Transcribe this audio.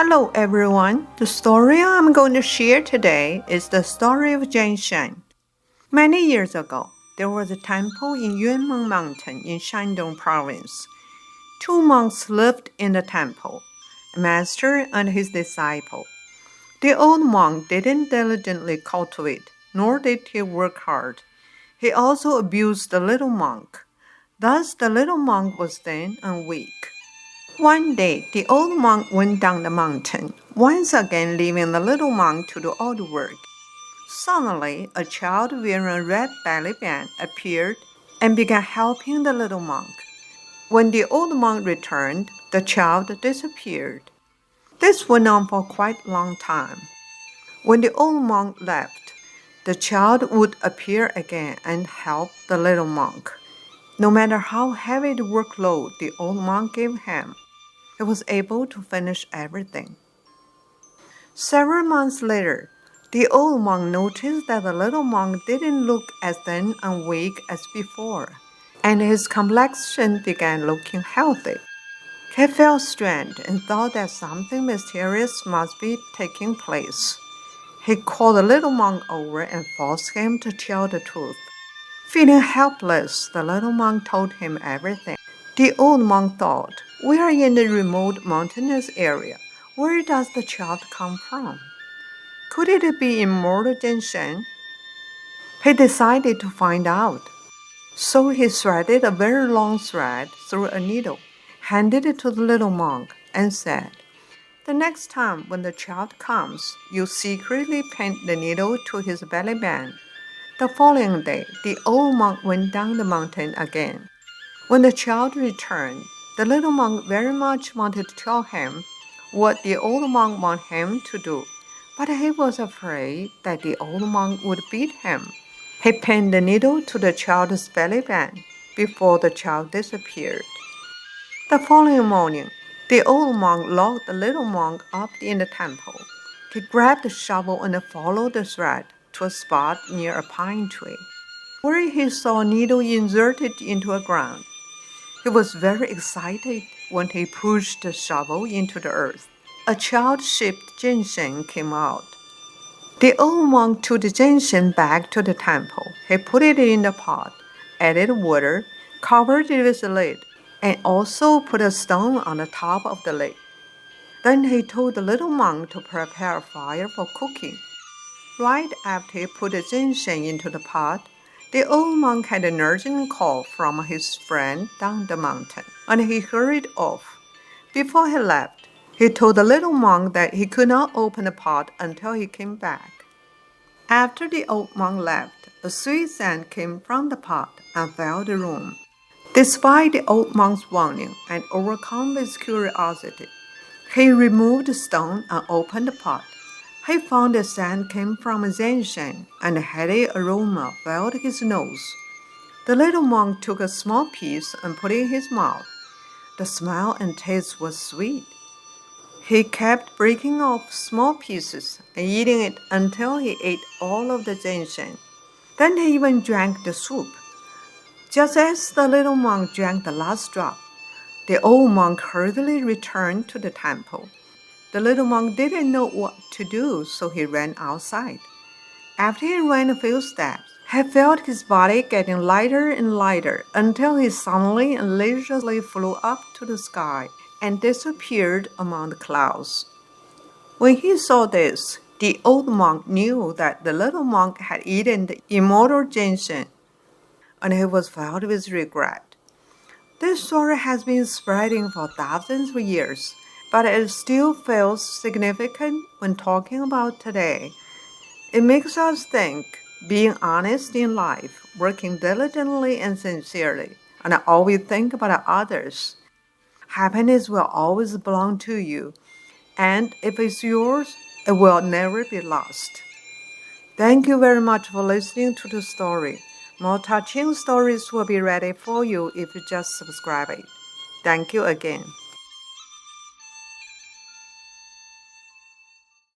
Hello everyone. The story I'm going to share today is the story of Ginseng. Many years ago, there was a temple in Yun Meng Mountain in Shandong Province. Two monks lived in the temple, a master and his disciple. The old monk didn't diligently cultivate, nor did he work hard. He also abused the little monk. Thus, the little monk was thin and weak. One day, the old monk went down the mountain, once again leaving the little monk to do all the work. Suddenly, a child wearing a red bellyband appeared and began helping the little monk. When the old monk returned, the child disappeared. This went on for quite a long time. When the old monk left, the child would appear again and help the little monk. No matter how heavy the workload the old monk gave him, he was able to finish everything. Several months later, the old monk noticed that the little monk didn't look as thin and weak as before, and his complexion began looking healthy. He felt strange and thought that something mysterious must be taking place. He called the little monk over and forced him to tell the truth. Feeling helpless, the little monk told him everything. The old monk thought, "We are in a remote mountainous area. Where does the child come from? Could it be immortal ginseng?" He decided to find out. So he threaded a very long thread through a needle, handed it to the little monk, and said, "The next time when the child comes, you secretly pin the needle to his belly band." The following day, the old monk went down the mountain again. When the child returned, the little monk very much wanted to tell him what the old monk wanted him to do, but he was afraid that the old monk would beat him. He pinned the needle to the child's belly band before the child disappeared. The following morning, the old monk locked the little monk up in the temple. He grabbed the shovel and followed the thread to a spot near a pine tree, where he saw a needle inserted into the ground. He was very excited when he pushed the shovel into the earth. A child-shaped ginseng came out. The old monk took the ginseng back to the temple. He put it in the pot, added water, covered it with a lid, and also put a stone on the top of the lid. Then he told the little monk to prepare a fire for cooking. Right after he put the ginseng into the pot, the old monk had an urgent call from his friend down the mountain, and he hurried off. Before he left, he told the little monk that he could not open the pot until he came back. After the old monk left, a sweet scent came from the pot and filled the room. Despite the old monk's warning and overcome with curiosity, he removed the stone and opened the pot. He found the scent came from a ginseng, and a heady aroma filled his nose. The little monk took a small piece and put it in his mouth. The smell and taste was sweet. He kept breaking off small pieces and eating it until he ate all of the ginseng. Then he even drank the soup. Just as the little monk drank the last drop, the old monk hurriedly returned to the temple. The little monk didn't know what to do, so he ran outside. After he ran a few steps, he felt his body getting lighter and lighter until he suddenly and leisurely flew up to the sky and disappeared among the clouds. When he saw this, the old monk knew that the little monk had eaten the immortal ginseng, and he was filled with regret. This story has been spreading for thousands of years, but it still feels significant when talking about today. It makes us think, being honest in life, working diligently and sincerely, and always think about others. Happiness will always belong to you, and if it's yours, it will never be lost. Thank you very much for listening to the story. More touching stories will be ready for you if you just subscribe it. Thank you again.